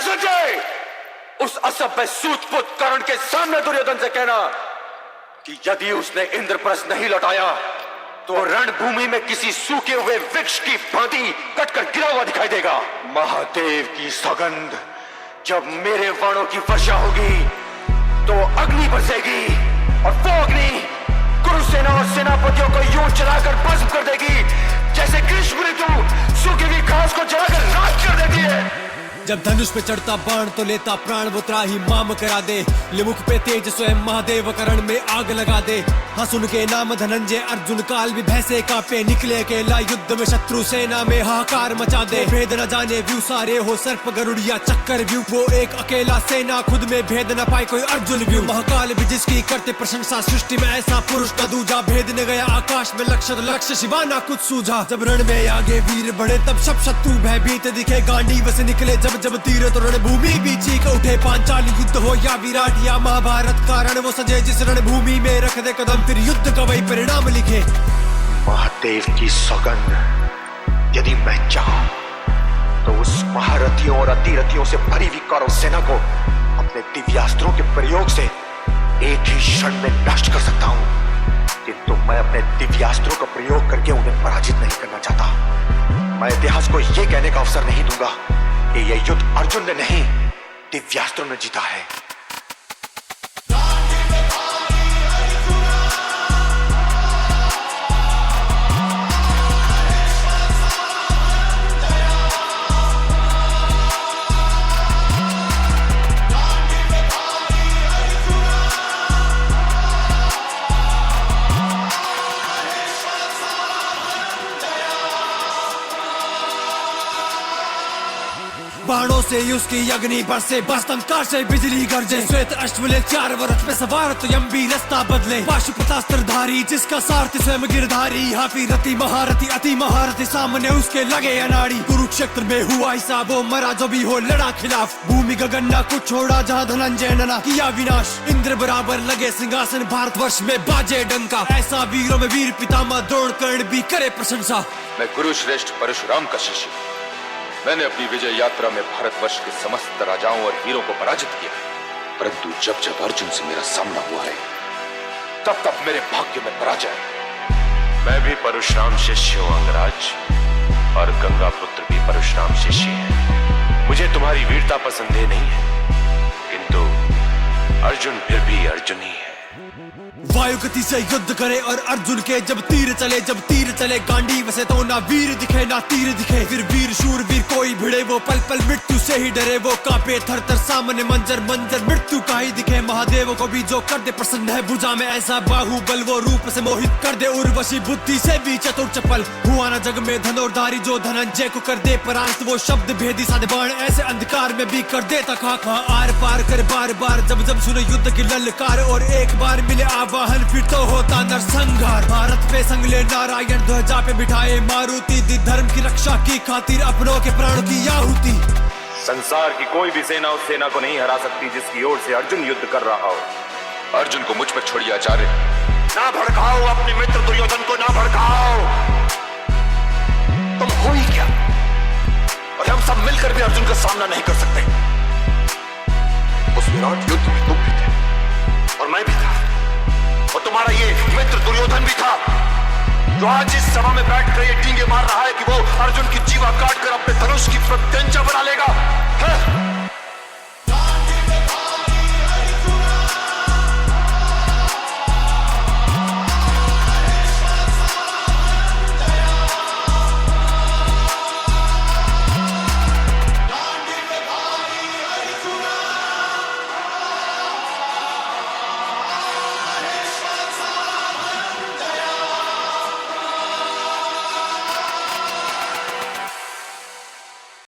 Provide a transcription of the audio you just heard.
संजय, उस असभ्य सूतपुत कर्ण के सामने दुर्योधन से कहना कि यदि उसने इंद्रप्रस्थ नहीं लौटाया तो रणभूमि में किसी सूखे हुए वृक्ष की भांति कटकर गिरा हुआ दिखाई देगा। महादेव की सौगंध, जब मेरे बाणों की वर्षा होगी तो अग्नि बरसेगी और वो अग्नि कुरुसेना और सेनापतियों को यूं जलाकर भस्म कर देगी जैसे ग्रीष्म ऋतु सूखी हुई घास को जलाकर राख कर देती है। जब धनुष पे चढ़ता बाण तो लेता प्राण वो त्राही माम करा दे, लिमुख पे तेज स्वयं महादेव करण में आग लगा दे। हाँ सुन के नाम धनंजय अर्जुन काल भी भैंसे कांपे, निकले अकेला युद्ध में शत्रु सेना में हाहाकार मचा दे। भेद न जाने व्यू सारे हो सर्प गरुड़िया चक्कर व्यू, वो एक अकेला सेना खुद में भेद न पाए कोई अर्जुन व्यू। महाकाल भी जिसकी करते प्रशंसा, सृष्टि में ऐसा पुरुष न दूजा। भेद न गया आकाश में लक्ष्य शिवाना कुछ सूझा। जब रण में आगे वीर बढ़े तब सब शत्रु भयभीत दिखे, गांडीव से निकले जब तीर तो रणभूमि भी चीख उठे। पांचाली युद्ध हो या विराट या महाभारत का रण, वो सजे जिस रणभूमि में रख दे कदम फिर युद्ध का वही परिणाम लिखे। महादेव की सौगंध, यदि मैं चाहूं तो उस महारथियों और अतिरथियों से भरी हुई कौरव सेना को अपने दिव्यास्त्रों के प्रयोग से एक ही क्षण में नष्ट कर सकता हूं, किंतु मैं अपने दिव्यास्त्रों का प्रयोग करके उन्हें पराजित नहीं करना चाहता। मैं इतिहास को यह कहने का अवसर नहीं दूंगा कि यह युद्ध अर्जुन ने नहीं दिव्यास्त्रों ने जीता है। बाणों से उसकी अग्नि बरसे, बस्तंकार से बिजली गरजे। श्वेत अश्वले 4 वर्ष पे सवार तो यम्बी रास्ता बदले। पाशुपतास्त्रधारी जिसका सारथी स्वयं गिरधारी, हाथी रति महारथी अति महारथी सामने उसके लगे अनाड़ी। कुरुक्षेत्र में हुआ हिसाब, वो मरा जो भी हो लड़ा खिलाफ। भूमि गगन ना कुछ छोड़ा जहाँ धनंजय ने किया विनाश। इंद्र बराबर लगे सिंहासन, भारतवर्ष में बाजे डंका। ऐसा वीरों में वीर पितामह द्रोण कर्ण भी करे प्रशंसा। मैं गुरु श्रेष्ठ परशुराम का शिष्य, मैंने अपनी विजय यात्रा में भारतवर्ष के समस्त राजाओं और वीरों को पराजित किया, परंतु जब जब अर्जुन से मेरा सामना हुआ है तब तब मेरे भाग्य में पराजय। मैं भी परशुराम शिष्य हूं अंगराज, और गंगा पुत्र भी परशुराम शिष्य है। मुझे तुम्हारी वीरता पसंद नहीं है, किंतु अर्जुन फिर भी अर्जुन ही है। वायु गति से युद्ध करे और अर्जुन के जब तीर चले गांडीव से तो ना वीर दिखे ना तीर दिखे। फिर वीर शूर वीर कोई भिड़े, वो पल पल मृत्यु से ही डरे। वो कांपे थर थर सामने मंजर मृत्यु का ही दिखे। महादेव को भी जो कर दे प्रसन्न है, भुजा में ऐसा बाहुबल वो रूप से मोहित कर दे। उर्वशी बुद्धि से भी चतुर चपल, हुआ ना जग में धनुर्धारी जो धनंजय को कर दे परास्त। वो शब्द भेदी साधे बाण ऐसे अंधकार में भी कर दे खाखा। आर पार कर बार बार जब सुने युद्ध की ललकार, और एक बार मिले आवाहन फिर तो होता नरसंहार। भारत पे संगले नारायण, ध्वजा पे बिठाए मारुति। दी धर्म की रक्षा की खातिर अपनों के प्राणों की आहुति। संसार की कोई भी सेना उस सेना को नहीं हरा सकती जिसकी ओर से अर्जुन युद्ध कर रहा हो। अर्जुन को मुझ पर छोड़िए आचार्य। ना भड़काओ अपने मित्र दुर्योधन को, ना भड़काओ। तुम हो ही क्या, और हम सब मिलकर भी अर्जुन का सामना नहीं कर सकते। उस विराट युद्ध में तुम भी थे और मैं भी था, और तुम्हारा ये मित्र दुर्योधन भी था, जो आज इस सभा में बैठकर ये डींगे मार रहा है कि वो अर्जुन की जीवा काट कर अपने धनुष की